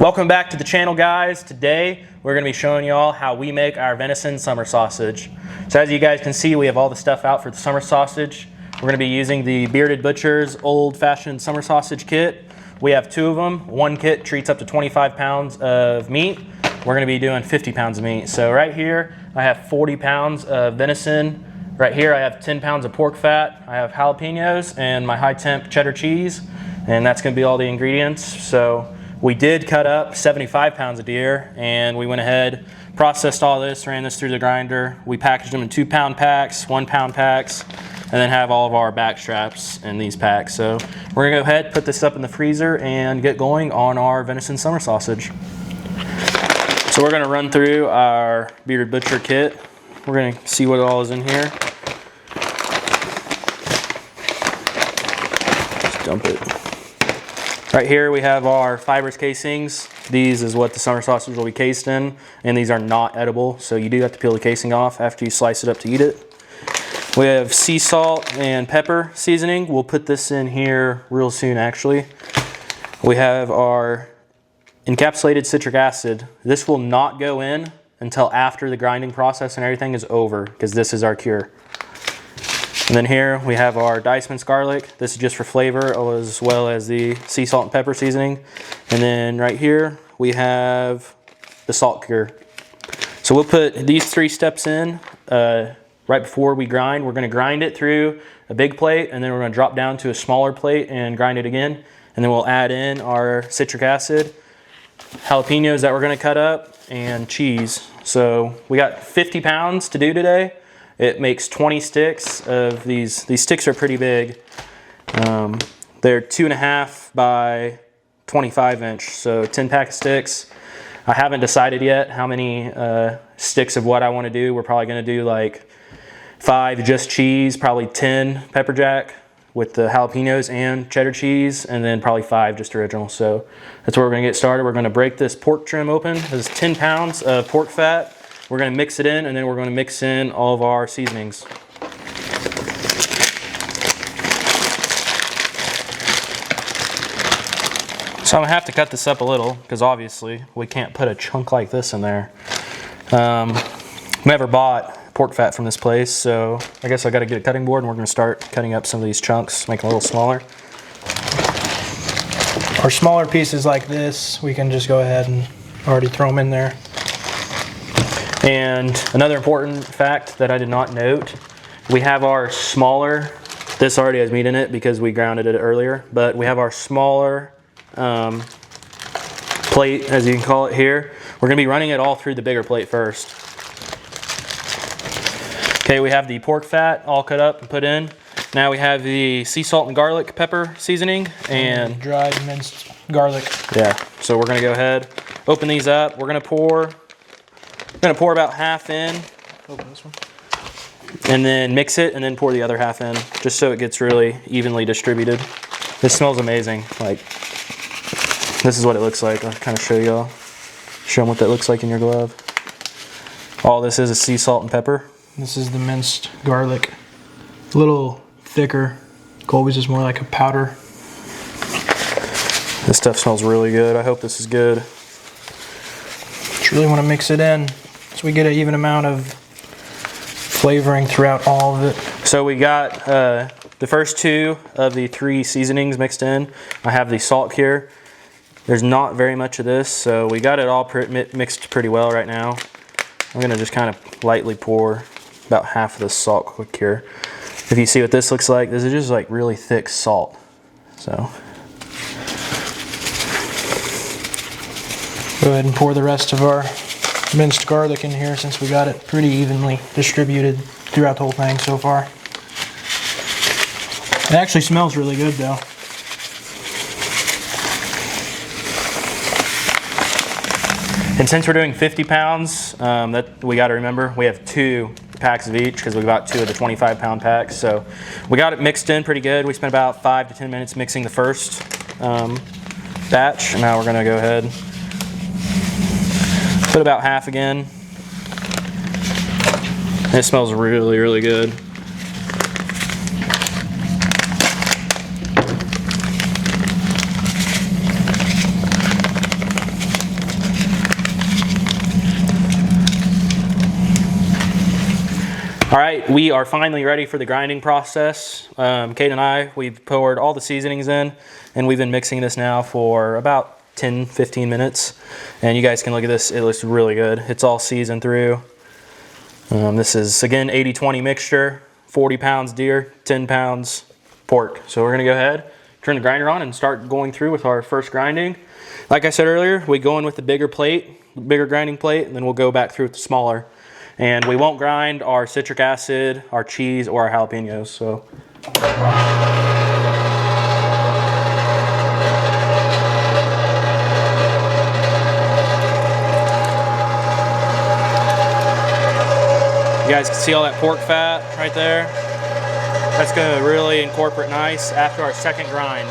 Welcome back to the channel, guys. Today we're going to be showing you all how we make our venison summer sausage. So as you guys can see, we have all the stuff out for the summer sausage. We're going to be using the Bearded Butcher's old-fashioned summer sausage kit. We have two of them. One kit treats up to 25 pounds of meat. We're going to be doing 50 pounds of meat. So right here I have 40 pounds of venison. Right here I have 10 pounds of pork fat. I have jalapenos and my high temp cheddar cheese, and that's going to be all the ingredients. So we did cut up 75 pounds of deer, and we went ahead, processed all this, ran this through the grinder. We packaged them in 2-pound packs, 1-pound packs, and then have all of our back straps in these packs. So we're gonna go ahead, put this up in the freezer, and get going on our venison summer sausage. So we're gonna run through our Bearded Butcher kit. We're gonna see what all is in here. Just dump it. Right here we have our fibrous casings. These is what the summer sausage will be cased in, and these are not edible, so you do have to peel the casing off after you slice it up to eat it. We have sea salt and pepper seasoning. We'll put this in here real soon, actually. We have our encapsulated citric acid. This will not go in until after the grinding process and everything is over, because this is our cure. And then here we have our diced minced garlic. This is just for flavor, as well as the sea salt and pepper seasoning. And then right here we have the salt cure. So we'll put these 3 steps in right before we grind. We're going to grind it through a big plate, and then we're going to drop down to a smaller plate and grind it again. And then we'll add in our citric acid, jalapenos that we're going to cut up, and cheese. So we got 50 pounds to do today. It makes 20 sticks of these. These sticks are pretty big. They're 2.5 by 25 inch, so 10 pack of sticks. I haven't decided yet how many sticks of what I want to do. We're probably going to do like 5 just cheese, probably 10 pepper jack with the jalapenos and cheddar cheese, and then probably 5 just original. So that's where we're going to get started. We're going to break this pork trim open. This is 10 pounds of pork fat. We're going to mix it in, and then we're going to mix in all of our seasonings. So I'm going to have to cut this up a little, because obviously we can't put a chunk like this in there. Never bought pork fat from this place, so I guess I got to get a cutting board, and we're going to start cutting up some of these chunks, make them a little smaller. Or smaller pieces like this, we can just go ahead and already throw them in there. And another important fact that I did not note, we have our smaller, this already has meat in it because we grounded it earlier, but we have our smaller plate, as you can call it here. We're going to be running it all through the bigger plate first. Okay, we have the pork fat all cut up and put in. Now we have the sea salt and garlic pepper seasoning and dried minced garlic. Yeah, so we're going to go ahead, open these up. We're going to pour about half in. Open this one. And then mix it, and then pour the other half in, just so it gets really evenly distributed. This smells amazing. Like, this is what it looks like. I'll kind of show y'all. Show them what that looks like in your glove. All this is sea salt and pepper. This is the minced garlic. A little thicker. Colby's is more like a powder. This stuff smells really good. I hope this is good. Just really want to mix it in so we get an even amount of flavoring throughout all of it. So we got the first 2 of the 3 seasonings mixed in. I have the salt cure. There's not very much of this, so we got it all mixed pretty well right now. I'm gonna just kind of lightly pour about half of the salt cure. If you see what this looks like, this is just like really thick salt. So go ahead and pour the rest of our minced garlic in here, since we got it pretty evenly distributed throughout the whole thing so far. It actually smells really good though. And since we're doing 50 pounds, that we got to remember, we have 2 packs of each, because we got 2 of the 25-pound packs. So we got it mixed in pretty good. We spent about 5 to 10 minutes mixing the first batch. And now we're going to go ahead, put about half again. It smells really, really good. All right, we are finally ready for the grinding process. Kate and I, we've poured all the seasonings in, and we've been mixing this now for about 10-15 minutes. And you guys can look at this, it looks really good. It's all seasoned through. This is, again, 80-20 mixture, 40 pounds deer, 10 pounds pork. So we're gonna go ahead, turn the grinder on, and start going through with our first grinding. Like I said earlier, we go in with the bigger plate, bigger grinding plate, and then we'll go back through with the smaller. And we won't grind our citric acid, our cheese, or our jalapenos. So. You guys can see all that pork fat right there. That's gonna really incorporate nice after our second grind.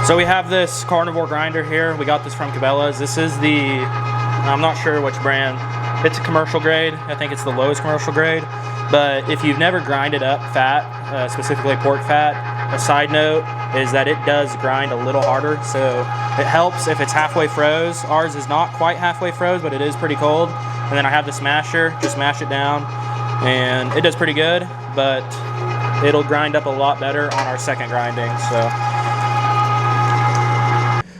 So we have this carnivore grinder here. We got this from Cabela's. This is the, I'm not sure which brand. It's a commercial grade. I think it's the lowest commercial grade. But if you've never grinded up fat, specifically pork fat, a side note is that it does grind a little harder. So it helps if it's halfway froze. Ours is not quite halfway froze, but it is pretty cold. And then I have the smasher, just mash it down. And it does pretty good, but it'll grind up a lot better on our second grinding. So.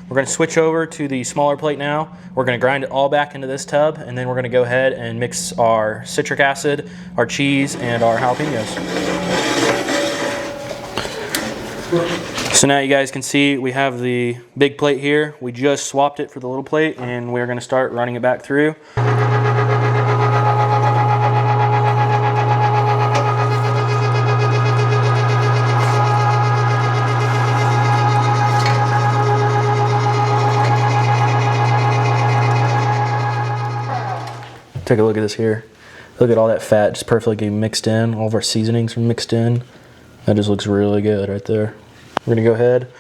We're going to switch over to the smaller plate now. We're going to grind it all back into this tub, and then we're going to go ahead and mix our citric acid, our cheese, and our jalapenos. So now you guys can see we have the big plate here. We just swapped it for the little plate, and we're going to start running it back through. Take a look at this here. Look at all that fat just perfectly mixed in. All of our seasonings are mixed in. That just looks really good right there. We're gonna go ahead,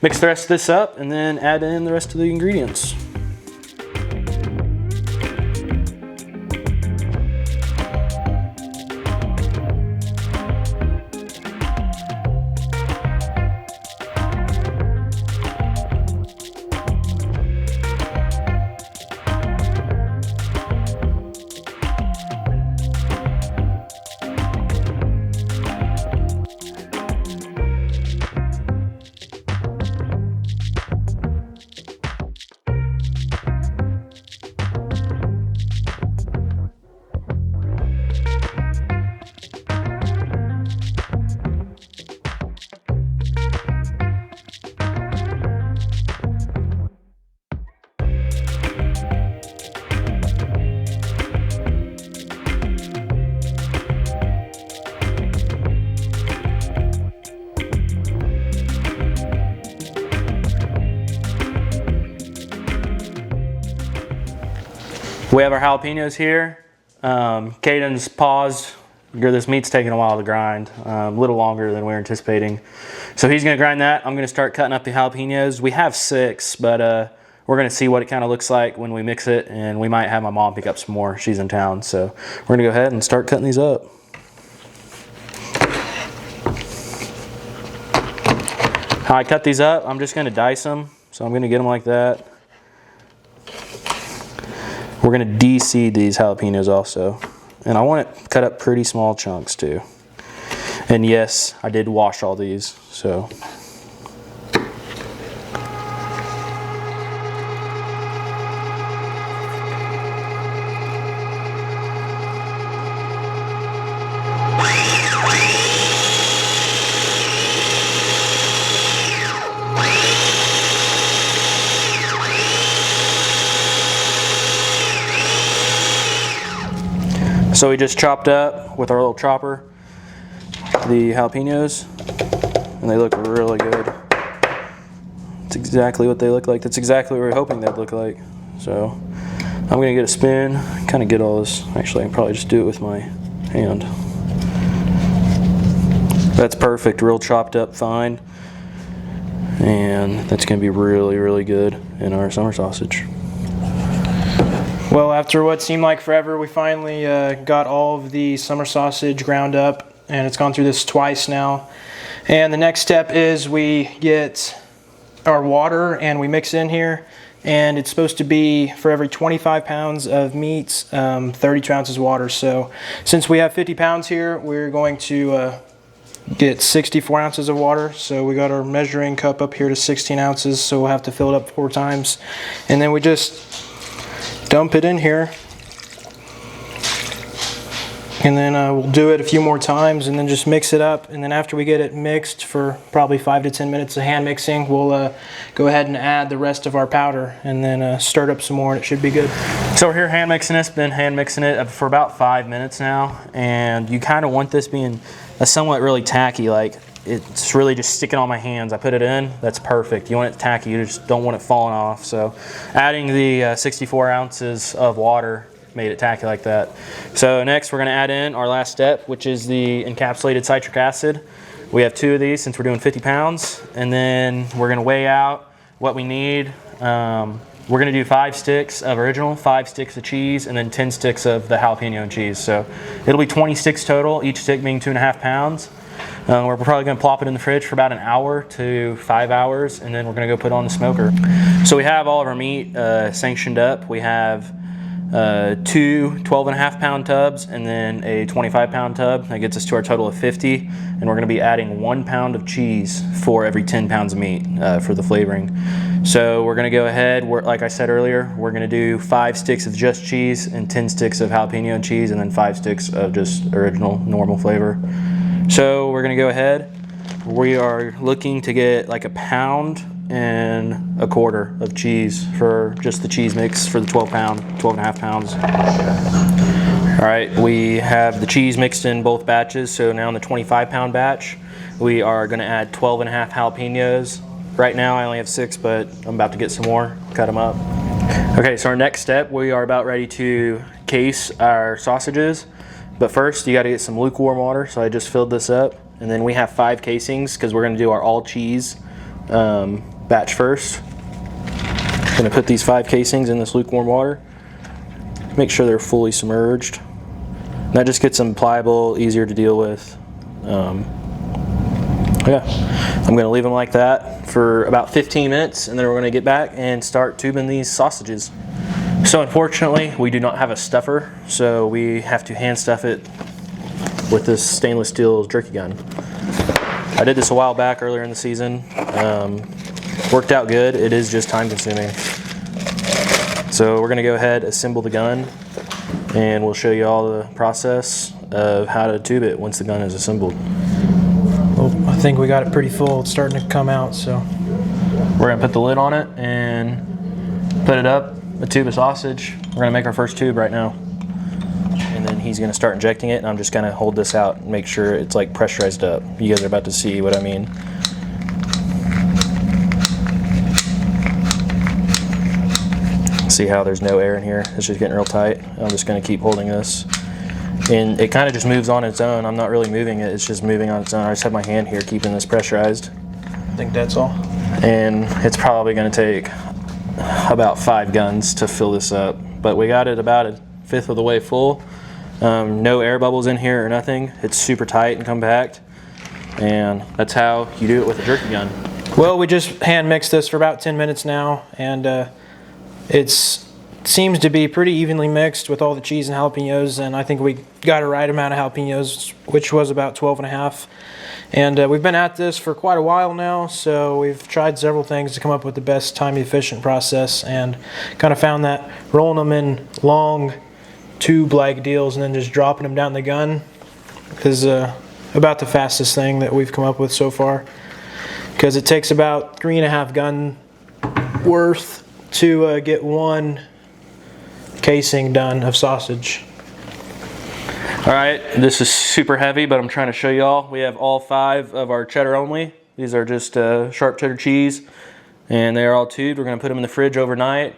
mix the rest of this up, and then add in the rest of the ingredients. We have our jalapenos here. Caden's paused. This meat's taking a while to grind, a little longer than we were anticipating. So he's gonna grind that. I'm gonna start cutting up the jalapenos. We have 6, but we're gonna see what it kind of looks like when we mix it, and we might have my mom pick up some more. She's in town, so we're gonna go ahead and start cutting these up. How I cut these up, I'm just gonna dice them. So I'm gonna get them like that. We're gonna de-seed these jalapenos also. And I want it cut up pretty small chunks too. And yes, I did wash all these, so. So we just chopped up with our little chopper the jalapenos, and they look really good. It's exactly what they look like. That's exactly what we were hoping they'd look like. So I'm gonna get a spoon, kind of get all this. Actually, I can probably just do it with my hand. That's perfect, real chopped up fine. And that's gonna be really, really good in our summer sausage. Well, after what seemed like forever, we finally got all of the summer sausage ground up, and it's gone through this twice now. And the next step is we get our water and we mix it in here, and it's supposed to be for every 25 pounds of meat, 32 ounces of water. So since we have 50 pounds here, we're going to get 64 ounces of water. So we got our measuring cup up here to 16 ounces, so we'll have to fill it up 4 times. And then we just dump it in here, and then we'll do it a few more times and then just mix it up. And then after we get it mixed for probably 5 to 10 minutes of hand mixing, we'll go ahead and add the rest of our powder and then stir it up some more, and it should be good. So we're here hand mixing this, been hand mixing it for about 5 minutes now, and you kind of want this being a somewhat really tacky, like it's really just sticking on my hands. I put it in, that's perfect. You want it tacky, you just don't want it falling off. So adding the 64 ounces of water made it tacky like that. So next we're gonna add in our last step, which is the encapsulated citric acid. We have 2 of these since we're doing 50 pounds. And then we're gonna weigh out what we need. We're gonna do 5 sticks of original, 5 sticks of cheese, and then 10 sticks of the jalapeno and cheese. So it'll be 20 sticks total, each stick being 2.5 pounds. We're probably gonna plop it in the fridge for about an hour to 5 hours, and then we're gonna go put it on the smoker. So we have all of our meat sanctioned up. We have 2 12.5 pound tubs and then a 25 pound tub. That gets us to our total of 50, and we're gonna be adding 1 pound of cheese for every 10 pounds of meat for the flavoring. So we're gonna go ahead, like I said earlier, we're gonna do 5 sticks of just cheese and 10 sticks of jalapeno and cheese, and then 5 sticks of just original normal flavor. So we're gonna go ahead. We are looking to get like 1.25 pounds of cheese for just the cheese mix for the 12.5 pounds. All right, we have the cheese mixed in both batches. So now in the 25 pound batch, we are gonna add 12.5 jalapenos. Right now I only have 6, but I'm about to get some more, cut them up. Okay, so our next step, we are about ready to case our sausages. But first, you gotta get some lukewarm water. So I just filled this up. And then we have 5 casings because we're gonna do our all cheese batch first. I'm gonna put these 5 casings in this lukewarm water. Make sure they're fully submerged. And that just gets them pliable, easier to deal with. Yeah, I'm gonna leave them like that for about 15 minutes, and then we're gonna get back and start tubing these sausages. So unfortunately, we do not have a stuffer, so we have to hand stuff it with this stainless steel jerky gun. I did this a while back earlier in the season. Worked out good. It is just time consuming. So we're gonna go ahead, assemble the gun, and we'll show you all the process of how to tube it once the gun is assembled. Well, I think we got it pretty full. It's starting to come out, so. We're gonna put the lid on it and put it up, a tube of sausage. We're gonna make our first tube right now. And then he's gonna start injecting it, and I'm just gonna hold this out and make sure it's like pressurized up. You guys are about to see what I mean. See how there's no air in here? It's just getting real tight. I'm just gonna keep holding this. And it kind of just moves on its own. I'm not really moving it, it's just moving on its own. I just have my hand here keeping this pressurized. I think that's all. And it's probably gonna take about 5 guns to fill this up. But we got it about 1/5 of the way full. No air bubbles in here or nothing. It's super tight and compact. And that's how you do it with a jerky gun. Well, we just hand mixed this for about 10 minutes now, and it seems to be pretty evenly mixed with all the cheese and jalapenos, and I think we got a right amount of jalapenos, which was about 12.5. And we've been at this for quite a while now, so we've tried several things to come up with the best time-efficient process, and kind of found that rolling them in long tube-like deals and then just dropping them down the gun is about the fastest thing that we've come up with so far, because it takes about 3.5 gun worth to get 1 casing done of sausage. All right, this is super heavy, but I'm trying to show y'all. We have all 5 of our cheddar only. These are just sharp cheddar cheese, and they are all tubed. We're gonna put them in the fridge overnight,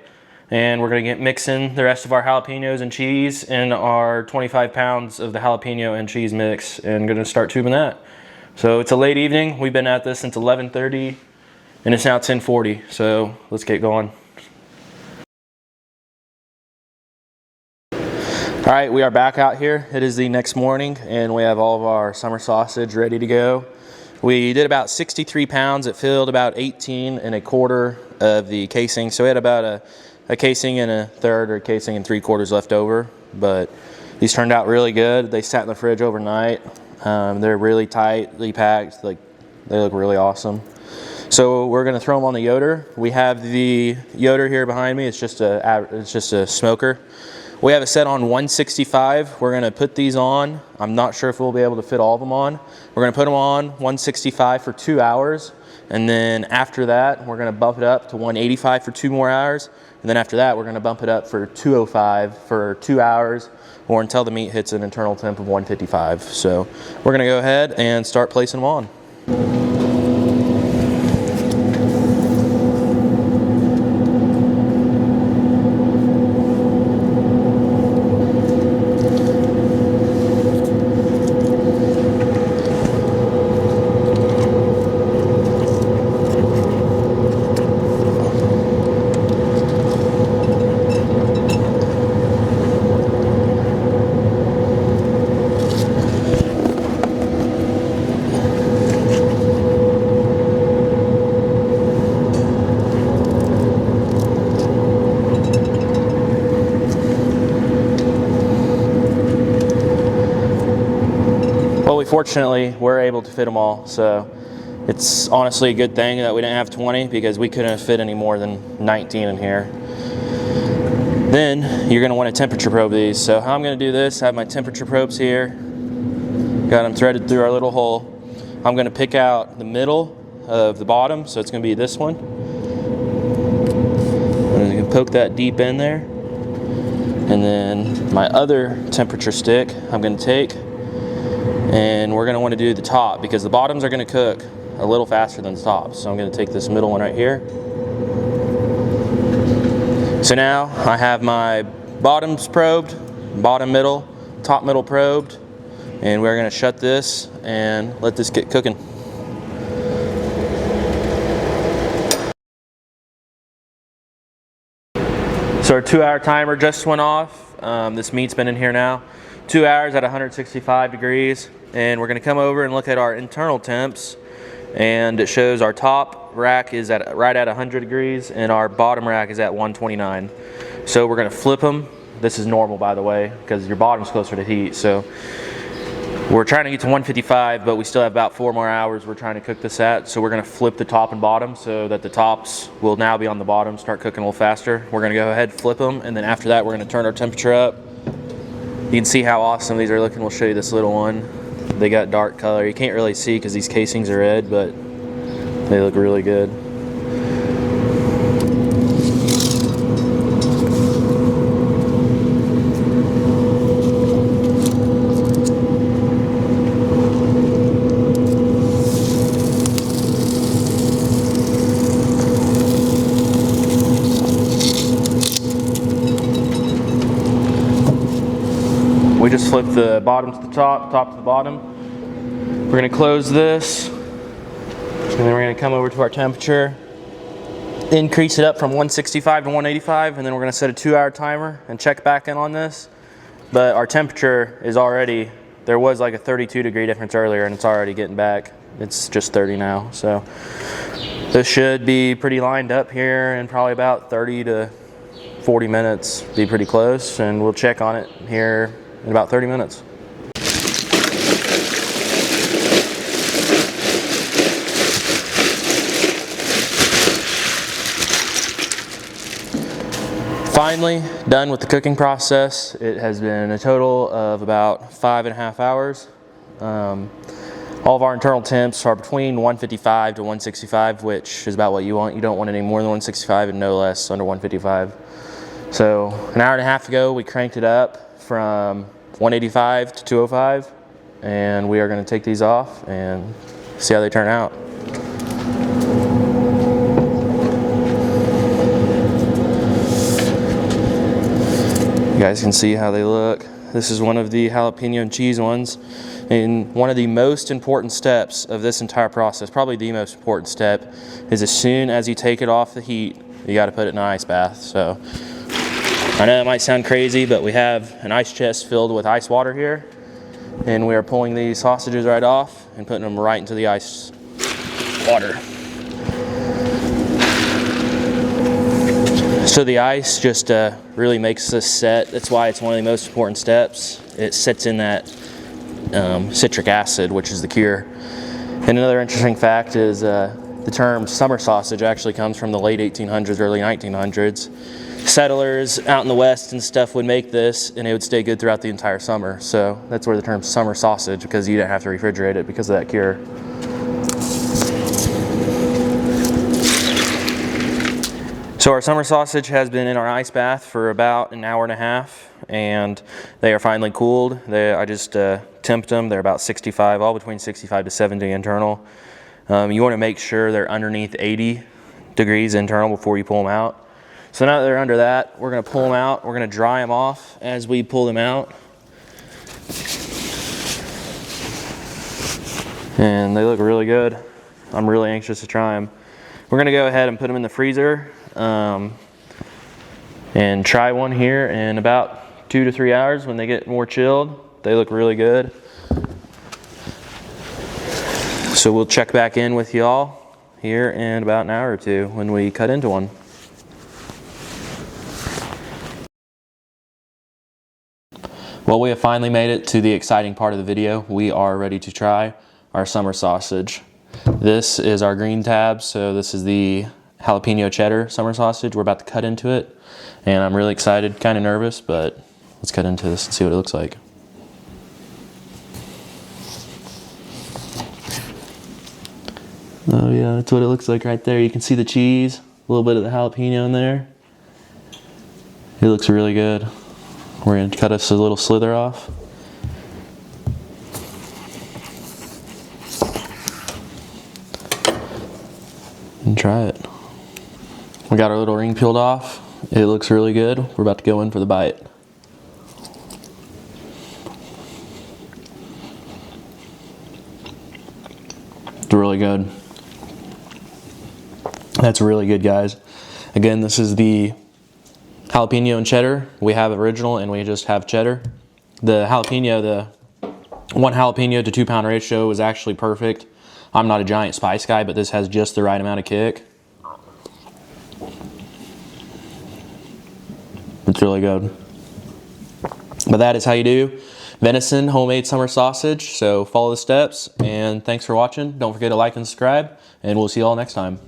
and we're gonna get mixing the rest of our jalapenos and cheese in our 25 pounds of the jalapeno and cheese mix, and gonna start tubing that. So it's a late evening. We've been at this since 11:30, and it's now 10:40, so let's get going. All right, we are back out here. It is the next morning, and we have all of our summer sausage ready to go. We did about 63 pounds. It filled about 18 1/4 of the casing. So we had about a casing and 1/3 or a casing and 3/4 left over. But these turned out really good. They sat in the fridge overnight. They're really tightly packed. Like, they look really awesome. So we're gonna throw them on the Yoder. We have the Yoder here behind me. It's just a smoker. We have it set on 165. We're gonna put these on. I'm not sure if we'll be able to fit all of them on. We're gonna put them on 165 for 2 hours. And then after that, we're gonna bump it up to 185 for 2 more hours. And then after that, we're gonna bump it up for 205 for 2 hours, or until the meat hits an internal temp of 155. So we're gonna go ahead and start placing them on. Fortunately, we're able to fit them all, so it's honestly a good thing that we didn't have 20, because we couldn't have fit any more than 19 in here. Then you're going to want to temperature probe these. So how I'm going to do this, I have my temperature probes here, got them threaded through our little hole. I'm going to pick out the middle of the bottom, so it's going to be this one. I'm going to poke that deep in there, and then my other temperature stick I'm going to take, and we're going to want to do the top, because the bottoms are going to cook a little faster than the tops. So I'm going to take this middle one right here. So now I have my bottoms probed, bottom middle, top middle probed, and we're going to shut this and let this get cooking. So our 2-hour timer just went off. This meat's been in here now 2 hours at 165 degrees, and we're going to come over and look at our internal temps, and it shows our top rack is at right at 100 degrees and our bottom rack is at 129. So we're going to flip them. This is normal, by the way, because your bottom's closer to heat. So we're trying to get to 155, but we still have about 4 more hours we're trying to cook this at. So we're going to flip the top and bottom so that the tops will now be on the bottom, start cooking a little faster. We're going to go ahead, flip them, and then after that we're going to turn our temperature up. You can see how awesome these are looking. We'll show you this little one. They got dark color. You can't really see because these casings are red, but they look really good. We just flip the bottom to the top, top to the bottom. We're going to close this, and then we're going to come over to our temperature, increase it up from 165 to 185, and then we're going to set a 2-hour timer and check back in on this. But our temperature is already, there was like a 32 degree difference earlier, and it's already getting back. It's just 30 now. So this should be pretty lined up here in probably about 30 to 40 minutes, be pretty close, and we'll check on it here in about 30 minutes. Finally done with the cooking process. It has been a total of about 5.5 hours. All of our internal temps are between 155 to 165, which is about what you want. You don't want any more than 165 and no less under 155. So an hour and a half ago we cranked it up from 185 to 205, and we are going to take these off and see how they turn out. You guys can see how they look. This is one of the jalapeno and cheese ones, and one of the most important steps of this entire process, probably the most important step, is as soon as you take it off the heat, you got to put it in an ice bath. So I know it might sound crazy, but we have an ice chest filled with ice water here, and we are pulling these sausages right off and putting them right into the ice water. So the ice just really makes this set. That's why it's one of the most important steps. It sets in that citric acid, which is the cure. And another interesting fact is the term summer sausage actually comes from the late 1800s, early 1900s. Settlers out in the West and stuff would make this, and it would stay good throughout the entire summer. So that's where the term summer sausage, because you didn't have to refrigerate it because of that cure. So our summer sausage has been in our ice bath for about an hour and a half, and they are finally cooled. I just temped them. They're about 65, all between 65 to 70 internal. You want to make sure they're underneath 80 degrees internal before you pull them out. So now that they're under that, we're going to pull them out. We're going to dry them off as we pull them out. And they look really good. I'm really anxious to try them. We're going to go ahead and put them in the freezer and try one here in about 2 to 3 hours when they get more chilled. They look really good. So we'll check back in with y'all here in about an hour or two when we cut into one. Well, we have finally made it to the exciting part of the video. We are ready to try our summer sausage. This is our green tab, so this is the jalapeno cheddar summer sausage. We're about to cut into it, and I'm really excited, kind of nervous, but let's cut into this and see what it looks like. Oh yeah, that's what it looks like right there. You can see the cheese, a little bit of the jalapeno in there. It looks really good. We're going to cut us a little slither off. And try it. We got our little ring peeled off. It looks really good. We're about to go in for the bite. It's really good. That's really good, guys. Again, this is the jalapeno and cheddar. We have original and we just have cheddar. The jalapeno, the 1 jalapeno to 2 pound ratio is actually perfect. I'm not a giant spice guy, but this has just the right amount of kick. It's really good. But that is how you do venison homemade summer sausage. So follow the steps, and thanks for watching. Don't forget to like and subscribe, and we'll see you all next time.